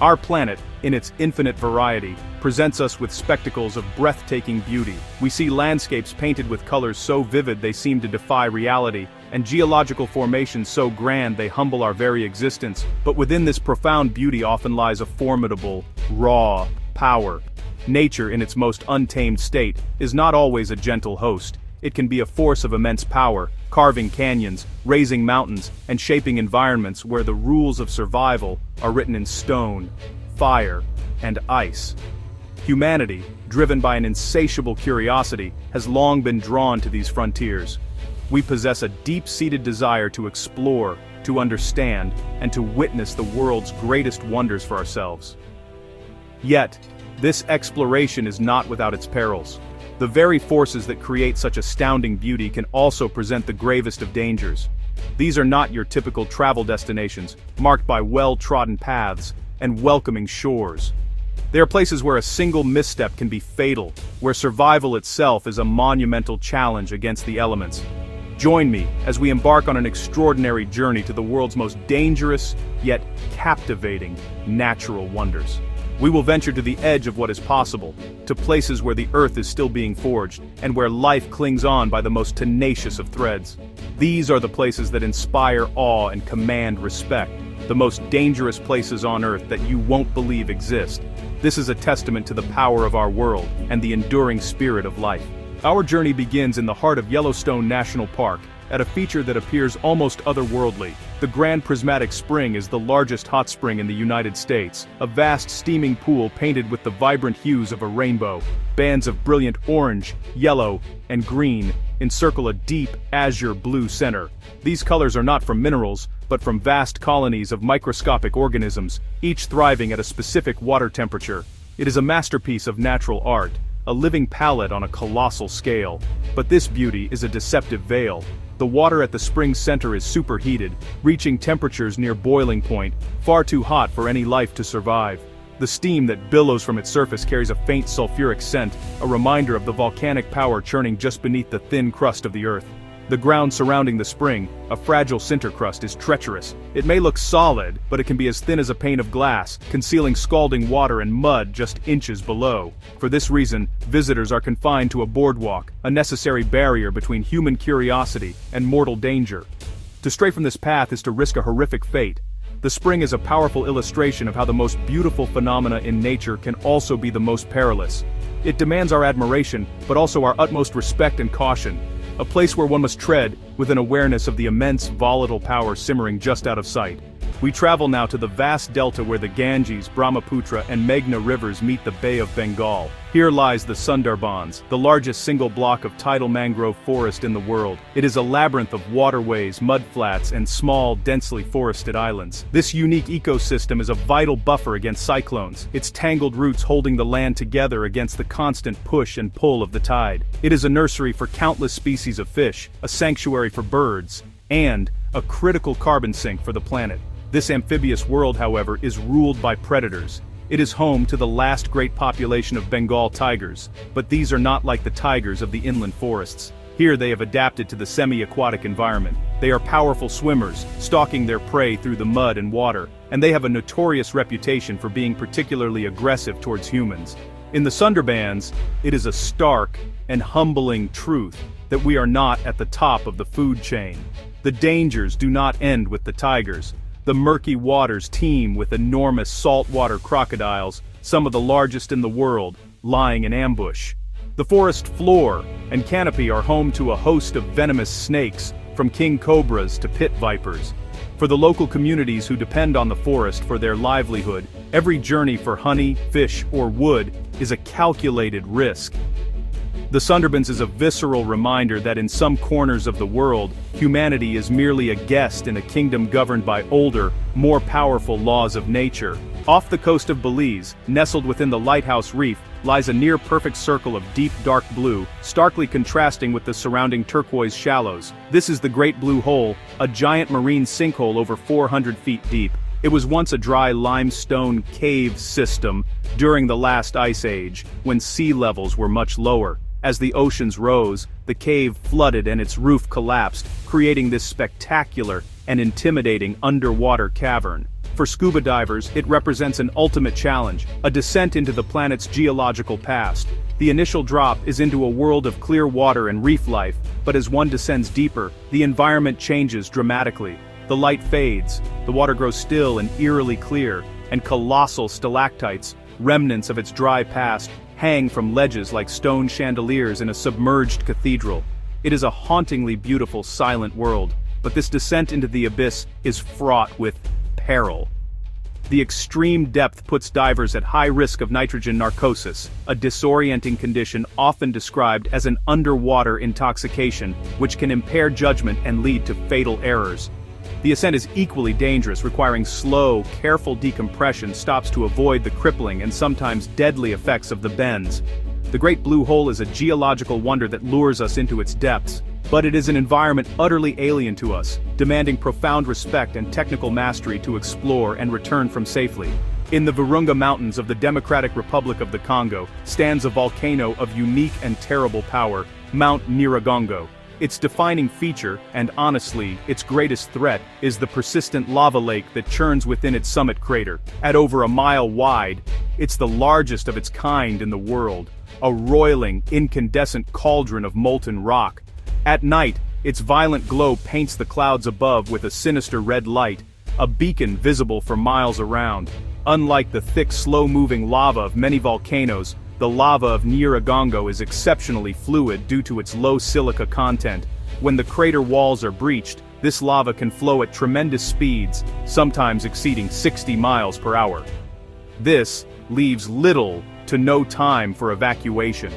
Our planet, in its infinite variety, presents us with spectacles of breathtaking beauty. We see landscapes painted with colors so vivid they seem to defy reality, and geological formations so grand they humble our very existence. But within this profound beauty often lies a formidable, raw power. Nature, in its most untamed state, is not always a gentle host. It can be a force of immense power, carving canyons, raising mountains, and shaping environments where the rules of survival are written in stone, fire, and ice. Humanity, driven by an insatiable curiosity, has long been drawn to these frontiers. We possess a deep-seated desire to explore, to understand, and to witness the world's greatest wonders for ourselves. Yet, this exploration is not without its perils. The very forces that create such astounding beauty can also present the gravest of dangers. These are not your typical travel destinations, marked by well-trodden paths and welcoming shores. They are places where a single misstep can be fatal, where survival itself is a monumental challenge against the elements. Join me as we embark on an extraordinary journey to the world's most dangerous, yet captivating, natural wonders. We will venture to the edge of what is possible, to places where the earth is still being forged, and where life clings on by the most tenacious of threads. These are the places that inspire awe and command respect, the most dangerous places on earth that you won't believe exist. This is a testament to the power of our world and the enduring spirit of life. Our journey begins in the heart of Yellowstone National Park, at a feature that appears almost otherworldly. The Grand Prismatic Spring is the largest hot spring in the United States, a vast steaming pool painted with the vibrant hues of a rainbow. Bands of brilliant orange, yellow, and green encircle a deep, azure blue center. These colors are not from minerals, but from vast colonies of microscopic organisms, each thriving at a specific water temperature. It is a masterpiece of natural art, a living palette on a colossal scale. But this beauty is a deceptive veil. The water at the spring's center is superheated, reaching temperatures near boiling point, far too hot for any life to survive. The steam that billows from its surface carries a faint sulfuric scent, a reminder of the volcanic power churning just beneath the thin crust of the earth. The ground surrounding the spring, a fragile sinter crust, is treacherous. It may look solid, but it can be as thin as a pane of glass, concealing scalding water and mud just inches below. For this reason, visitors are confined to a boardwalk, a necessary barrier between human curiosity and mortal danger. To stray from this path is to risk a horrific fate. The spring is a powerful illustration of how the most beautiful phenomena in nature can also be the most perilous. It demands our admiration, but also our utmost respect and caution. A place where one must tread with an awareness of the immense volatile power simmering just out of sight. We travel now to the vast delta where the Ganges, Brahmaputra, and Meghna rivers meet the Bay of Bengal. Here lies the Sundarbans, the largest single block of tidal mangrove forest in the world. It is a labyrinth of waterways, mudflats, and small, densely forested islands. This unique ecosystem is a vital buffer against cyclones, its tangled roots holding the land together against the constant push and pull of the tide. It is a nursery for countless species of fish, a sanctuary for birds, and a critical carbon sink for the planet. This amphibious world, however, is ruled by predators. It is home to the last great population of Bengal tigers, but these are not like the tigers of the inland forests. Here they have adapted to the semi-aquatic environment. They are powerful swimmers, stalking their prey through the mud and water, and they have a notorious reputation for being particularly aggressive towards humans. In the Sundarbans, it is a stark and humbling truth that we are not at the top of the food chain. The dangers do not end with the tigers. The murky waters teem with enormous saltwater crocodiles, some of the largest in the world, lying in ambush. The forest floor and canopy are home to a host of venomous snakes, from king cobras to pit vipers. For the local communities who depend on the forest for their livelihood, every journey for honey, fish, or wood is a calculated risk. The Sundarbans is a visceral reminder that in some corners of the world, humanity is merely a guest in a kingdom governed by older, more powerful laws of nature. Off the coast of Belize, nestled within the Lighthouse Reef, lies a near-perfect circle of deep dark blue, starkly contrasting with the surrounding turquoise shallows. This is the Great Blue Hole, a giant marine sinkhole over 400 feet deep. It was once a dry limestone cave system during the last ice age, when sea levels were much lower. As the oceans rose, the cave flooded and its roof collapsed, creating this spectacular and intimidating underwater cavern. For scuba divers, it represents an ultimate challenge, a descent into the planet's geological past. The initial drop is into a world of clear water and reef life, but as one descends deeper, the environment changes dramatically. The light fades, the water grows still and eerily clear, and colossal stalactites, remnants of its dry past, hang from ledges like stone chandeliers in a submerged cathedral. It is a hauntingly beautiful, silent world, but this descent into the abyss is fraught with peril. The extreme depth puts divers at high risk of nitrogen narcosis, a disorienting condition often described as an underwater intoxication, which can impair judgment and lead to fatal errors. The ascent is equally dangerous, requiring slow, careful decompression stops to avoid the crippling and sometimes deadly effects of the bends. The Great Blue Hole is a geological wonder that lures us into its depths, but it is an environment utterly alien to us, demanding profound respect and technical mastery to explore and return from safely. In the Virunga Mountains of the Democratic Republic of the Congo stands a volcano of unique and terrible power, Mount Nyiragongo. Its defining feature, and honestly, its greatest threat, is the persistent lava lake that churns within its summit crater. At over a mile wide, it's the largest of its kind in the world, a roiling, incandescent cauldron of molten rock. At night, its violent glow paints the clouds above with a sinister red light, a beacon visible for miles around. Unlike the thick, slow-moving lava of many volcanoes, the lava of Nyiragongo is exceptionally fluid due to its low silica content. When the crater walls are breached, this lava can flow at tremendous speeds, sometimes exceeding 60 miles per hour. This leaves little to no time for evacuation.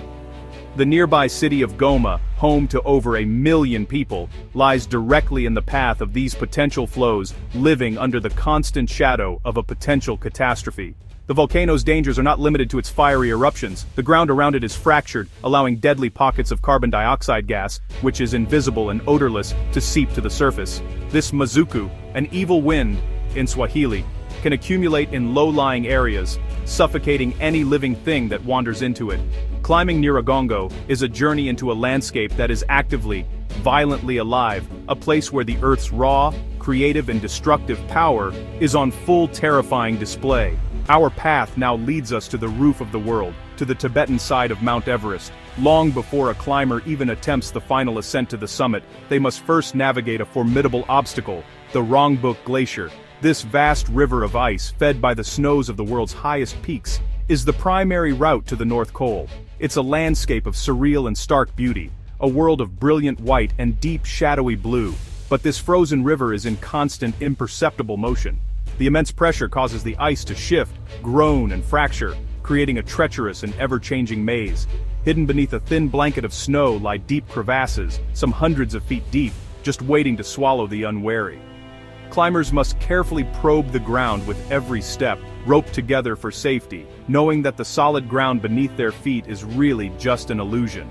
The nearby city of Goma, home to over 1 million people, lies directly in the path of these potential flows, living under the constant shadow of a potential catastrophe. The volcano's dangers are not limited to its fiery eruptions. The ground around it is fractured, allowing deadly pockets of carbon dioxide gas, which is invisible and odorless, to seep to the surface. This mazuku, an evil wind, in Swahili, can accumulate in low-lying areas, suffocating any living thing that wanders into it. Climbing Nyiragongo is a journey into a landscape that is actively, violently alive, a place where the Earth's raw, creative and destructive power is on full terrifying display. Our path now leads us to the roof of the world, to the Tibetan side of Mount Everest. Long before a climber even attempts the final ascent to the summit, they must first navigate a formidable obstacle, the Rongbuk Glacier. This vast river of ice, fed by the snows of the world's highest peaks, is the primary route to the North Pole. It's a landscape of surreal and stark beauty, a world of brilliant white and deep shadowy blue. But this frozen river is in constant, imperceptible motion. The immense pressure causes the ice to shift, groan and fracture, creating a treacherous and ever-changing maze. Hidden beneath a thin blanket of snow lie deep crevasses, some hundreds of feet deep, just waiting to swallow the unwary. Climbers must carefully probe the ground with every step, roped together for safety, knowing that the solid ground beneath their feet is really just an illusion.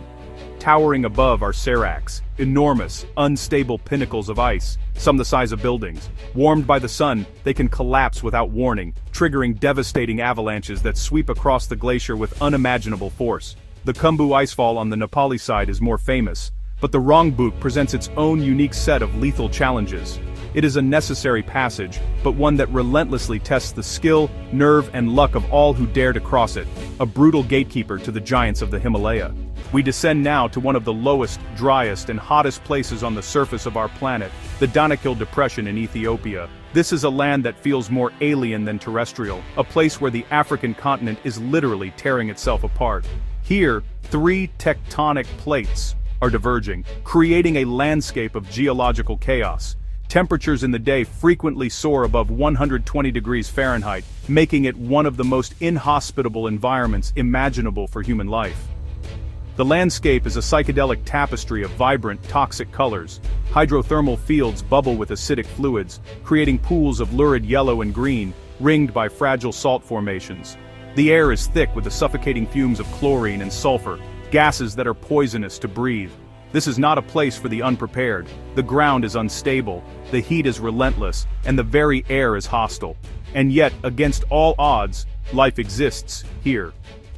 Towering above are seracs, enormous, unstable pinnacles of ice, some the size of buildings. Warmed by the sun, they can collapse without warning, triggering devastating avalanches that sweep across the glacier with unimaginable force. The Khumbu icefall on the Nepali side is more famous, but the Rongbuk presents its own unique set of lethal challenges. It is a necessary passage, but one that relentlessly tests the skill, nerve and luck of all who dare to cross it, a brutal gatekeeper to the giants of the Himalaya. We descend now to one of the lowest, driest and hottest places on the surface of our planet, the Danakil Depression in Ethiopia. This is a land that feels more alien than terrestrial, a place where the African continent is literally tearing itself apart. Here, 3 tectonic plates are diverging, creating a landscape of geological chaos. Temperatures in the day frequently soar above 120 degrees Fahrenheit, making it one of the most inhospitable environments imaginable for human life. The landscape is a psychedelic tapestry of vibrant, toxic colors. Hydrothermal fields bubble with acidic fluids, creating pools of lurid yellow and green, ringed by fragile salt formations. The air is thick with the suffocating fumes of chlorine and sulfur, gases that are poisonous to breathe. This is not a place for the unprepared. The ground is unstable, the heat is relentless, and the very air is hostile. And yet, against all odds, life exists here.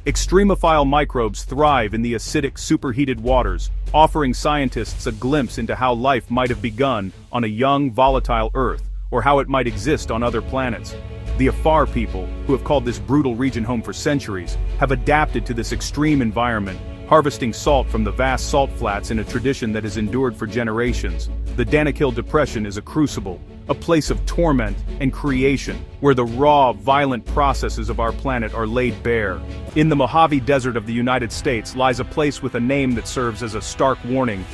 Extremophile microbes thrive in the acidic, superheated waters, offering scientists a glimpse into how life might have begun on a young, volatile Earth, or how it might exist on other planets. The Afar people, who have called this brutal region home for centuries, have adapted to this extreme environment, harvesting salt from the vast salt flats in a tradition that has endured for generations. The Danakil Depression is a crucible, a place of torment and creation, where the raw, violent processes of our planet are laid bare. In the Mojave Desert of the United States lies a place with a name that serves as a stark warning: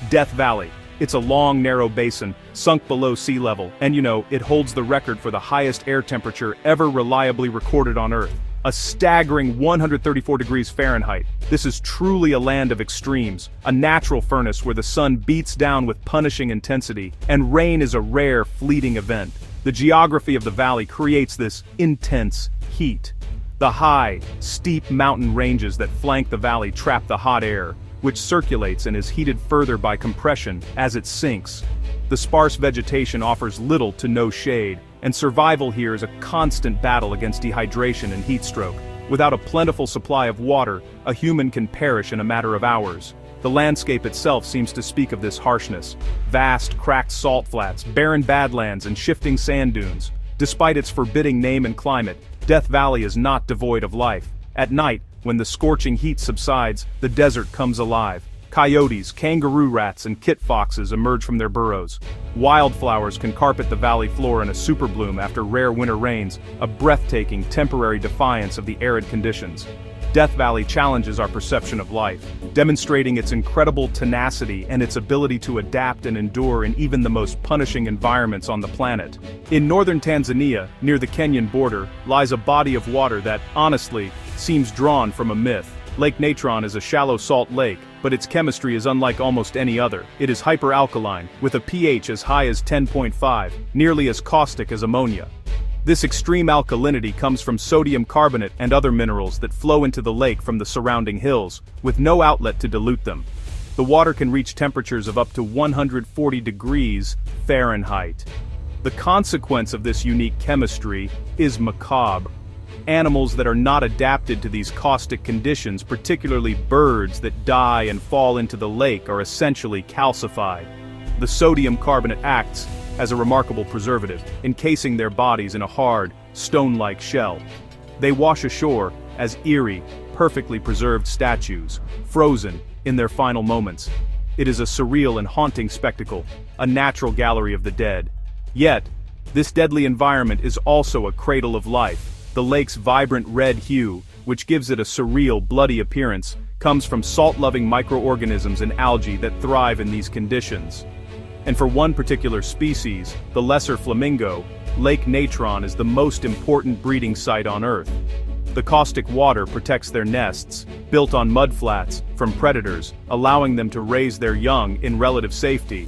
Death Valley. It's a long, narrow basin, sunk below sea level, and it holds the record for the highest air temperature ever reliably recorded on Earth. A staggering 134 degrees Fahrenheit. This is truly a land of extremes, a natural furnace where the sun beats down with punishing intensity, and rain is a rare, fleeting event. The geography of the valley creates this intense heat. The high, steep mountain ranges that flank the valley trap the hot air, which circulates and is heated further by compression as it sinks. The sparse vegetation offers little to no shade, and survival here is a constant battle against dehydration and heat stroke. Without a plentiful supply of water, a human can perish in a matter of hours. The landscape itself seems to speak of this harshness. Vast, cracked salt flats, barren badlands, and shifting sand dunes. Despite its forbidding name and climate, Death Valley is not devoid of life. At night, when the scorching heat subsides, the desert comes alive. Coyotes, kangaroo rats, and kit foxes emerge from their burrows. Wildflowers can carpet the valley floor in a superbloom after rare winter rains, a breathtaking, temporary defiance of the arid conditions. Death Valley challenges our perception of life, demonstrating its incredible tenacity and its ability to adapt and endure in even the most punishing environments on the planet. In northern Tanzania, near the Kenyan border, lies a body of water that, honestly, seems drawn from a myth. Lake Natron is a shallow salt lake, but its chemistry is unlike almost any other. It is hyperalkaline, with a pH as high as 10.5, nearly as caustic as ammonia. This extreme alkalinity comes from sodium carbonate and other minerals that flow into the lake from the surrounding hills, with no outlet to dilute them. The water can reach temperatures of up to 140 degrees Fahrenheit. The consequence of this unique chemistry is macabre. Animals that are not adapted to these caustic conditions, particularly birds that die and fall into the lake, are essentially calcified. The sodium carbonate acts as a remarkable preservative, encasing their bodies in a hard, stone-like shell. They wash ashore as eerie, perfectly preserved statues, frozen in their final moments. It is a surreal and haunting spectacle, a natural gallery of the dead. Yet, this deadly environment is also a cradle of life. The lake's vibrant red hue, which gives it a surreal, bloody appearance, comes from salt-loving microorganisms and algae that thrive in these conditions. And for one particular species, the lesser flamingo, Lake Natron is the most important breeding site on Earth. The caustic water protects their nests, built on mudflats, from predators, allowing them to raise their young in relative safety.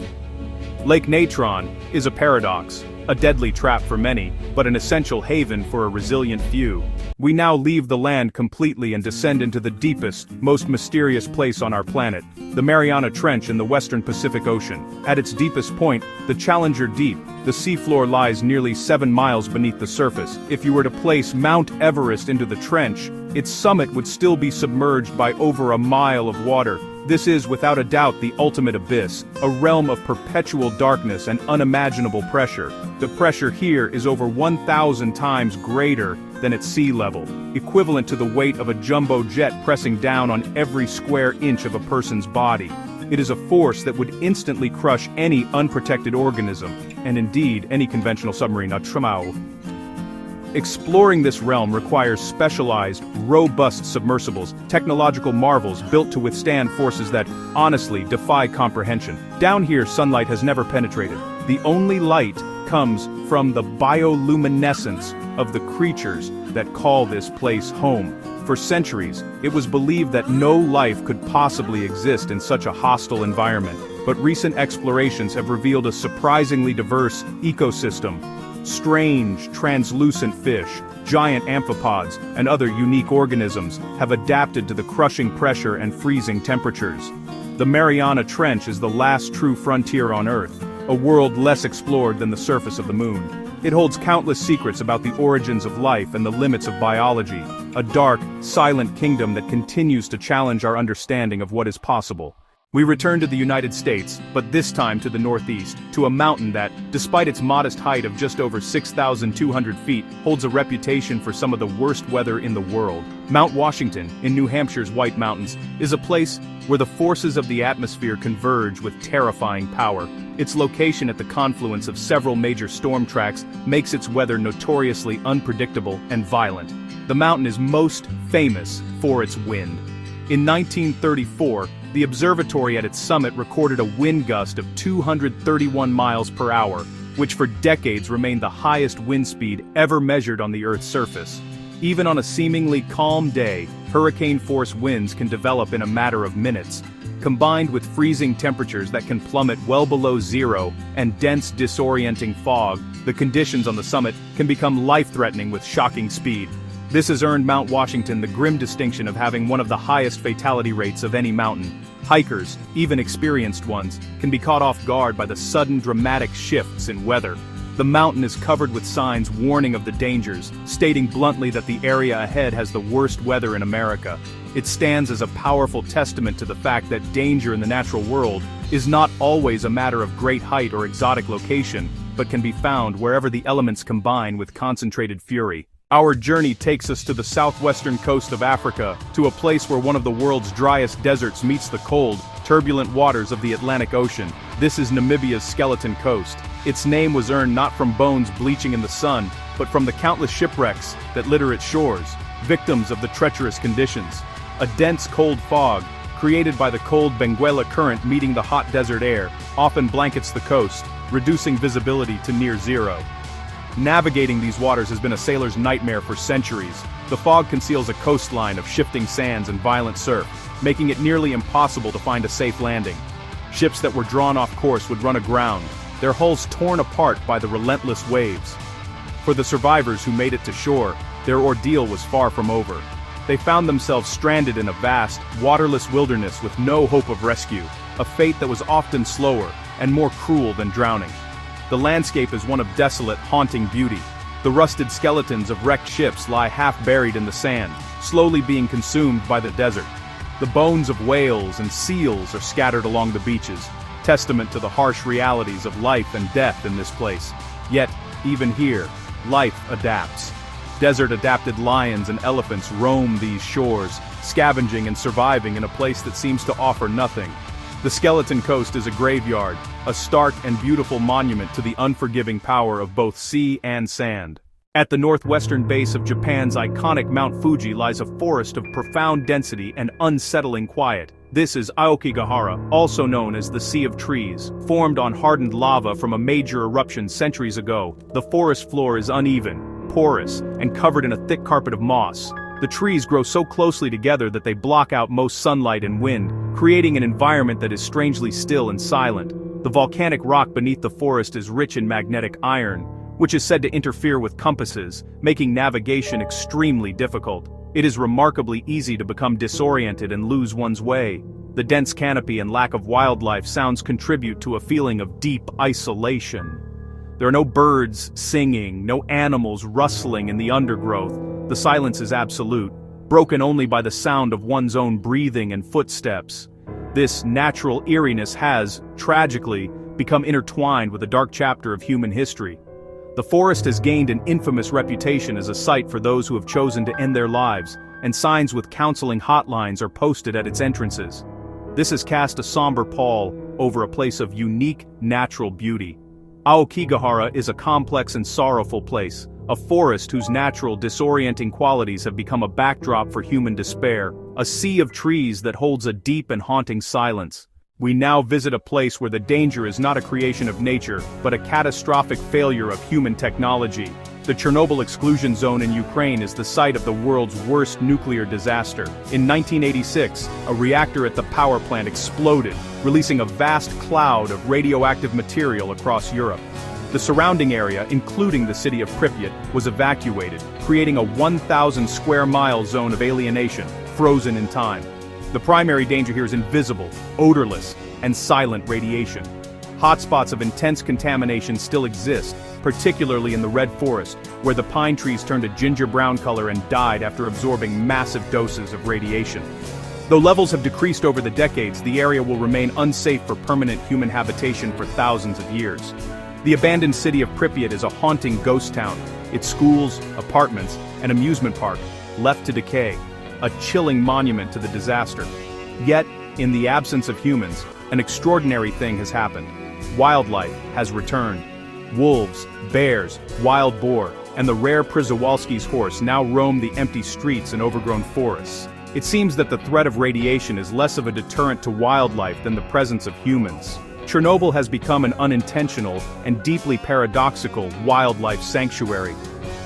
Lake Natron is a paradox, a deadly trap for many, but an essential haven for a resilient few. We now leave the land completely and descend into the deepest, most mysterious place on our planet, the Mariana Trench in the western Pacific Ocean. At its deepest point, the Challenger Deep, the seafloor lies nearly 7 miles beneath the surface. If you were to place Mount Everest into the trench, its summit would still be submerged by over a mile of water. This is, without a doubt, the ultimate abyss, a realm of perpetual darkness and unimaginable pressure. The pressure here is over 1,000 times greater than at sea level, equivalent to the weight of a jumbo jet pressing down on every square inch of a person's body. It is a force that would instantly crush any unprotected organism, and indeed any conventional submarine. Exploring this realm requires specialized, robust submersibles, technological marvels built to withstand forces that, honestly, defy comprehension. Down here, sunlight has never penetrated. The only light comes from the bioluminescence of the creatures that call this place home. For centuries, it was believed that no life could possibly exist in such a hostile environment, but recent explorations have revealed a surprisingly diverse ecosystem. Strange, translucent fish, giant amphipods, and other unique organisms have adapted to the crushing pressure and freezing temperatures. The Mariana Trench is the last true frontier on Earth, a world less explored than the surface of the moon. It holds countless secrets about the origins of life and the limits of biology, a dark, silent kingdom that continues to challenge our understanding of what is possible. We return to the United States, but this time to the northeast, to a mountain that, despite its modest height of just over 6,200 feet, holds a reputation for some of the worst weather in the world. Mount Washington, in New Hampshire's White Mountains, is a place where the forces of the atmosphere converge with terrifying power. Its location at the confluence of several major storm tracks makes its weather notoriously unpredictable and violent. The mountain is most famous for its wind. In 1934, the observatory at its summit recorded a wind gust of 231 miles per hour, which for decades remained the highest wind speed ever measured on the Earth's surface. Even on a seemingly calm day, hurricane-force winds can develop in a matter of minutes. Combined with freezing temperatures that can plummet well below zero and dense, disorienting fog, the conditions on the summit can become life-threatening with shocking speed. This has earned Mount Washington the grim distinction of having one of the highest fatality rates of any mountain. Hikers, even experienced ones, can be caught off guard by the sudden dramatic shifts in weather. The mountain is covered with signs warning of the dangers, stating bluntly that the area ahead has the worst weather in America. It stands as a powerful testament to the fact that danger in the natural world is not always a matter of great height or exotic location, but can be found wherever the elements combine with concentrated fury. Our journey takes us to the southwestern coast of Africa, to a place where one of the world's driest deserts meets the cold, turbulent waters of the Atlantic Ocean. This is Namibia's Skeleton Coast. Its name was earned not from bones bleaching in the sun, but from the countless shipwrecks that litter its shores, victims of the treacherous conditions. A dense cold fog, created by the cold Benguela current meeting the hot desert air, often blankets the coast, reducing visibility to near zero. Navigating these waters has been a sailor's nightmare for centuries. The fog conceals a coastline of shifting sands and violent surf, making it nearly impossible to find a safe landing. Ships that were drawn off course would run aground, their hulls torn apart by the relentless waves. For the survivors who made it to shore, their ordeal was far from over. They found themselves stranded in a vast, waterless wilderness with no hope of rescue, a fate that was often slower and more cruel than drowning. The landscape is one of desolate, haunting beauty. The rusted skeletons of wrecked ships lie half buried in the sand, slowly being consumed by the desert. The bones of whales and seals are scattered along the beaches, testament to the harsh realities of life and death in this place. Yet, even here, life adapts. Desert-adapted lions and elephants roam these shores, scavenging and surviving in a place that seems to offer nothing. The Skeleton Coast is a graveyard, a stark and beautiful monument to the unforgiving power of both sea and sand. At the northwestern base of Japan's iconic Mount Fuji lies a forest of profound density and unsettling quiet. This is Aokigahara, also known as the Sea of Trees. Formed on hardened lava from a major eruption centuries ago, the forest floor is uneven, porous, and covered in a thick carpet of moss. The trees grow so closely together that they block out most sunlight and wind, creating an environment that is strangely still and silent. The volcanic rock beneath the forest is rich in magnetic iron, which is said to interfere with compasses, making navigation extremely difficult. It is remarkably easy to become disoriented and lose one's way. The dense canopy and lack of wildlife sounds contribute to a feeling of deep isolation. There are no birds singing, no animals rustling in the undergrowth. The silence is absolute, broken only by the sound of one's own breathing and footsteps. This natural eeriness has, tragically, become intertwined with a dark chapter of human history. The forest has gained an infamous reputation as a site for those who have chosen to end their lives, and signs with counseling hotlines are posted at its entrances. This has cast a somber pall over a place of unique natural beauty. Aokigahara is a complex and sorrowful place, a forest whose natural disorienting qualities have become a backdrop for human despair, a sea of trees that holds a deep and haunting silence. We now visit a place where the danger is not a creation of nature, but a catastrophic failure of human technology. The Chernobyl exclusion zone in Ukraine is the site of the world's worst nuclear disaster. In 1986, a reactor at the power plant exploded, releasing a vast cloud of radioactive material across Europe. The surrounding area, including the city of Pripyat, was evacuated, creating a 1,000 square mile zone of alienation, frozen in time. The primary danger here is invisible, odorless, and silent radiation. Hotspots of intense contamination still exist, particularly in the Red Forest, where the pine trees turned a ginger-brown color and died after absorbing massive doses of radiation. Though levels have decreased over the decades, the area will remain unsafe for permanent human habitation for thousands of years. The abandoned city of Pripyat is a haunting ghost town, its schools, apartments, and amusement park, left to decay, a chilling monument to the disaster. Yet, in the absence of humans, an extraordinary thing has happened. Wildlife has returned. Wolves, bears, wild boar, and the rare Przewalski's horse now roam the empty streets and overgrown forests. It seems that the threat of radiation is less of a deterrent to wildlife than the presence of humans. Chernobyl has become an unintentional and deeply paradoxical wildlife sanctuary.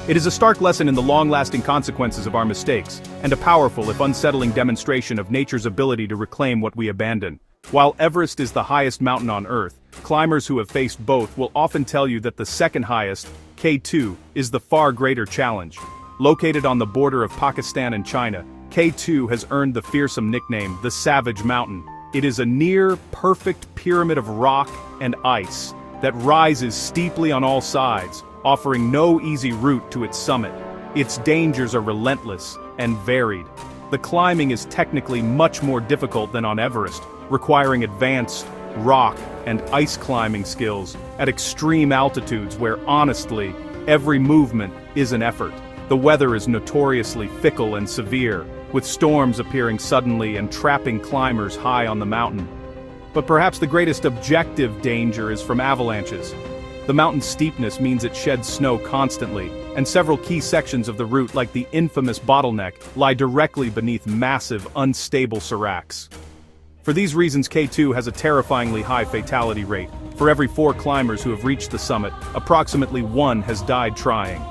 It is a stark lesson in the long-lasting consequences of our mistakes, and a powerful if unsettling demonstration of nature's ability to reclaim what we abandon. While Everest is the highest mountain on Earth, climbers who have faced both will often tell you that the second highest, K2, is the far greater challenge. Located on the border of Pakistan and China, K2 has earned the fearsome nickname, the Savage Mountain. It is a near-perfect pyramid of rock and ice that rises steeply on all sides, offering no easy route to its summit. Its dangers are relentless and varied. The climbing is technically much more difficult than on Everest, requiring advanced rock and ice climbing skills at extreme altitudes where, honestly, every movement is an effort. The weather is notoriously fickle and severe, with storms appearing suddenly and trapping climbers high on the mountain. But perhaps the greatest objective danger is from avalanches. The mountain's steepness means it sheds snow constantly, and several key sections of the route, like the infamous bottleneck, lie directly beneath massive, unstable seracs. For these reasons, K2 has a terrifyingly high fatality rate. For every 4 climbers who have reached the summit, approximately 1 has died trying.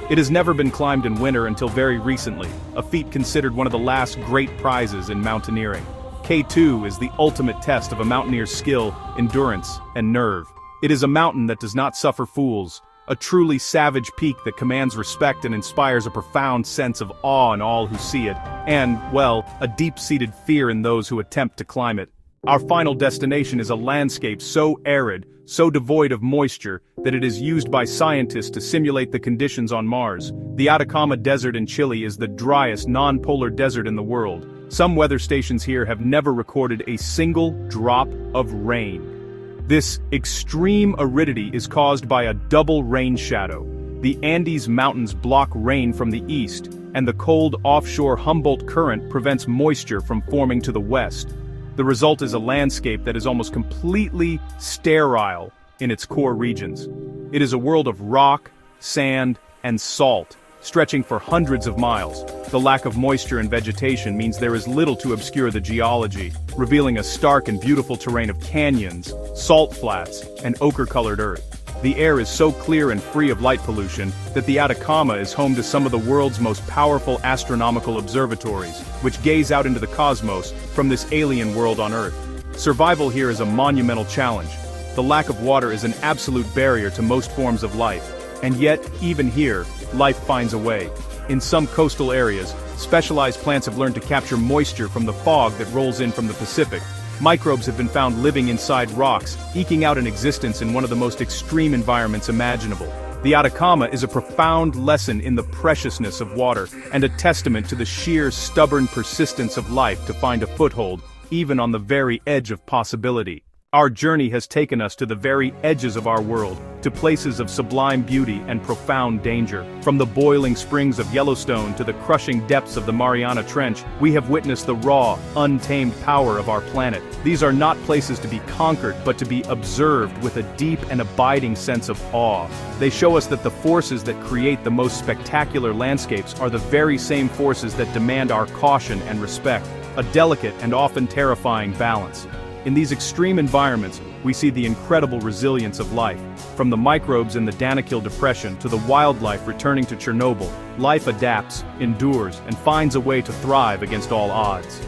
It has never been climbed in winter until very recently, a feat considered one of the last great prizes in mountaineering. K2 is the ultimate test of a mountaineer's skill, endurance, and nerve. It is a mountain that does not suffer fools, a truly savage peak that commands respect and inspires a profound sense of awe in all who see it, and, well, a deep-seated fear in those who attempt to climb it. Our final destination is a landscape so arid, so devoid of moisture, that it is used by scientists to simulate the conditions on Mars. The Atacama Desert in Chile is the driest non-polar desert in the world. Some weather stations here have never recorded a single drop of rain. This extreme aridity is caused by a double rain shadow. The Andes Mountains block rain from the east, and the cold offshore Humboldt Current prevents moisture from forming to the west. The result is a landscape that is almost completely sterile in its core regions. It is a world of rock, sand, and salt, stretching for hundreds of miles. The lack of moisture and vegetation means there is little to obscure the geology, revealing a stark and beautiful terrain of canyons, salt flats, and ochre-colored earth. The air is so clear and free of light pollution that the Atacama is home to some of the world's most powerful astronomical observatories, which gaze out into the cosmos from this alien world on Earth. Survival here is a monumental challenge. The lack of water is an absolute barrier to most forms of life. And yet, even here, life finds a way. In some coastal areas, specialized plants have learned to capture moisture from the fog that rolls in from the Pacific. Microbes have been found living inside rocks, eking out an existence in one of the most extreme environments imaginable. The Atacama is a profound lesson in the preciousness of water, and a testament to the sheer stubborn persistence of life to find a foothold, even on the very edge of possibility. Our journey has taken us to the very edges of our world, to places of sublime beauty and profound danger. From the boiling springs of Yellowstone to the crushing depths of the Mariana Trench, we have witnessed the raw, untamed power of our planet. These are not places to be conquered, but to be observed with a deep and abiding sense of awe. They show us that the forces that create the most spectacular landscapes are the very same forces that demand our caution and respect, a delicate and often terrifying balance. In these extreme environments, we see the incredible resilience of life. From the microbes in the Danakil Depression to the wildlife returning to Chernobyl, life adapts, endures, and finds a way to thrive against all odds.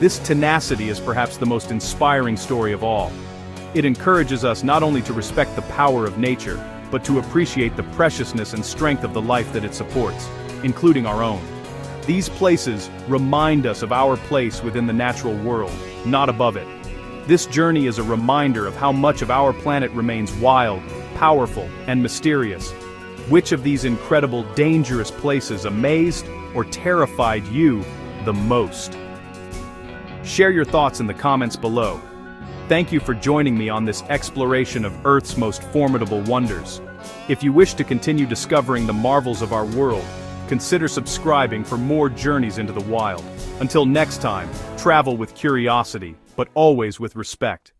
This tenacity is perhaps the most inspiring story of all. It encourages us not only to respect the power of nature, but to appreciate the preciousness and strength of the life that it supports, including our own. These places remind us of our place within the natural world, not above it. This journey is a reminder of how much of our planet remains wild, powerful, and mysterious. Which of these incredible, dangerous places amazed or terrified you the most? Share your thoughts in the comments below. Thank you for joining me on this exploration of Earth's most formidable wonders. If you wish to continue discovering the marvels of our world, consider subscribing for more journeys into the wild. Until next time, travel with curiosity, but always with respect.